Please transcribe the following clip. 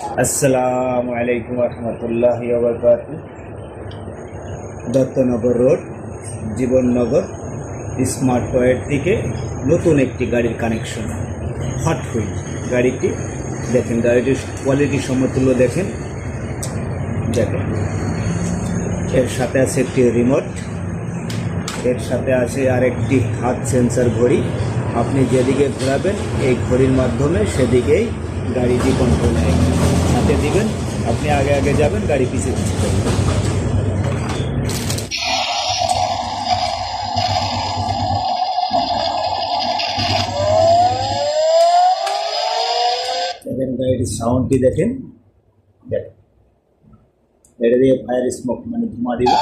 আসসালামু আলাইকুম রহমতুল্লাহি ওয়া বারাকাতুহু। Dattanagar road, Jibannagar smart point থেকে নতুন একটি গাড়ির কানেকশন। হট হুইল গাড়িটি দেখেন, গাড়িটির কোয়ালিটি সমতুল্য দেখেন। এর সাথে আছে একটি রিমোট, এর সাথে আছে আরেকটি হাত সেন্সার ঘড়ি। আপনি যেদিকে ঘোরাবেন এই ঘড়ির মাধ্যমে সেদিকেই গাড়িটি কন্ট্রোল হয়। হাতে দিবেন, আপনি আগে আগে যাবেন, গাড়ি পিছিয়ে পিছিয়ে যাবেন। গাড়িটির সাউন্ডটি দেখেন, এটা দিয়ে ফায়ার স্মোক মানে ধোঁয়া দিবে।